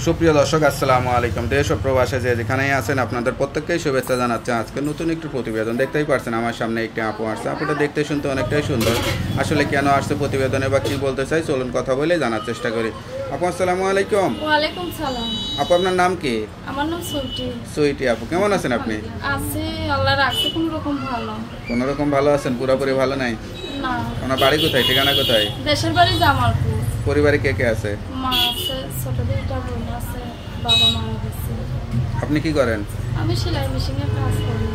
সুপ্রিয় দর্শক আসসালামু আলাইকুম। দেশ ও প্রবাসে যে যেখানেই আছেন আপনাদের প্রত্যেককেই শুভেচ্ছা জানাচ্ছি। আজকে নতুন একটি প্রতিবেদন দেখতেই পারছেন আমার সামনে একটি আপু আসছে। আপুটা দেখতে শুনতে অনেকটাই সুন্দর। আসলে কেন আসছে প্রতিবেদনে বা কী বলতে চাই চলুন কথা বলে জানার চেষ্টা করি। আপু আসসালামু আলাইকুম। ওয়ালাইকুম সালাম। আপু আপনার নাম কি? আমার নাম সুইটি। সুইটি আপু, কেমন আছেন আপনি? আছি, আল্লাহ রাখছে কোন রকম ভালো। কোনো রকম ভালো আছেন? পুরোপুরি ভালো নাই? না। আপনার বাড়ি কোথায়, ঠিকানা কোথায়? দেশের বাড়ি জামালপুর। পরিবারে কে কে আছে? মা আছে, ছোট দুইটা বোন আছে, বাবা মারা গেছে। আপনি কি করেন? আমি সেলাই মেশিনের কাজ করি।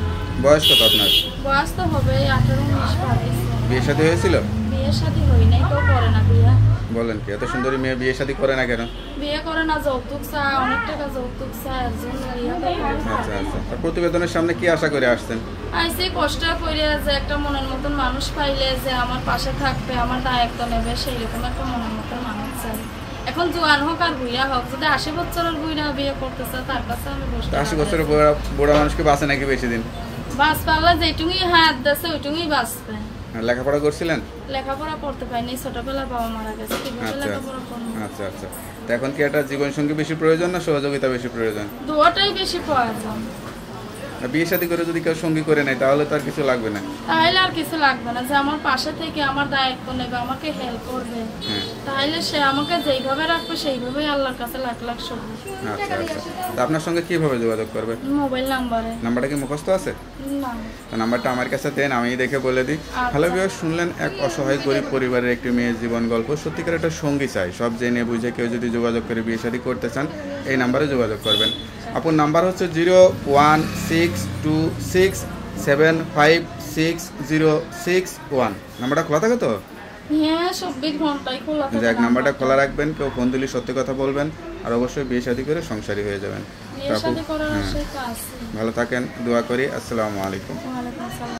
বয়স কত আপনার? বয়স তো হবে 18-19 পার হয়েছে। বিয়ে শাদী হয়েছিল? বিয়ে শাদী হয় নাই, কেউ করে না বিয়ে। বলেন কি, এত সুন্দরী মেয়ে বিয়ে শাদী করে না কেন? বিয়ে করে না, যৌতুক চায়, অনেক টাকা যৌতুক চায়, একজন বিয়ে করে। আচ্ছা আচ্ছা। আর প্রতিবেদনের সামনে কি আশা করে আসছেন? আইসি কষ্ট করে যে একটা মনের মতন মানুষ পাইলে যে আমার পাশে থাকবে, আমার দায়িত্ব নেবে, সেই রকম একটা মনের মতন মানুষ চাই। এখন জোয়ান হোক আর বুড়া হোক, যদি 80 বছরের বুড়া বিয়ে করতে চায় তার কাছে আমি বসে। 80 বছরের বুড়া মানুষকে বাঁচে নাকি বেশি দিন? বাঁচবে, আল্লাহ যেটুকুই হাত দিয়েছে ওইটুকুই বাঁচবে। লেখাপড়া করছিলেন? লেখাপড়া করতে পারিনি, ছোটবেলা বাবা মারা গেছে। আচ্ছা লেখাপড়া করবো। আচ্ছা আচ্ছা। তো এখন কি একটা জীবনসঙ্গী বেশি প্রয়োজন না সহযোগিতা বেশি প্রয়োজন? দুটোটাই বেশি প্রয়োজন। বিয়ে শাদী করে যদি কেউ সঙ্গী করে নেয় তাহলে তো আর কিছু লাগবে না। তাহলে আর কিছু লাগবে না, যে আমার পাশে থেকে আমার দায়িত্ব নেবে, আমাকে হেল্প করবে, তাহলে সে আমাকে যেইভাবে রাখবে সেইভাবেই আল্লাহর কাছে লাখ লাখ শুকর। আচ্ছা আচ্ছা। তো আপনার সঙ্গে কিভাবে যোগাযোগ করবে? মোবাইল নাম্বারে। নাম্বারটা কি মুখস্থ আছে? না। তো নাম্বারটা আমার কাছে দেন, আমি দেখে বলে দিই। হ্যালো ভিউয়ার্স, শুনলেন এক অসহায় গরিব পরিবারের একটি মেয়ের জীবন গল্প। সত্যিকার একটা সঙ্গী চাই, সব জেনে বুঝে কেউ যদি যোগাযোগ করে বিয়ে শাদী করতে চান এই নাম্বারে যোগাযোগ করবেন। আপুর নাম্বার হচ্ছে 01626756061। নাম্বারটা খোলা থাকে তো? হ্যাঁ, 24 ঘন্টাই খোলা থাকে। এক নাম্বারটা খোলা রাখবেন, কেউ ফোন দিলে সত্যি কথা বলবেন, আর অবশ্যই বিয়ে শাদী করে সংসারী হয়ে যাবেন। বিয়ে শাদী করার আশায় তো আছি। ভালো থাকেন, দোয়া করি। আসসালামু আলাইকুম। ওয়ালাইকুম আসসালাম।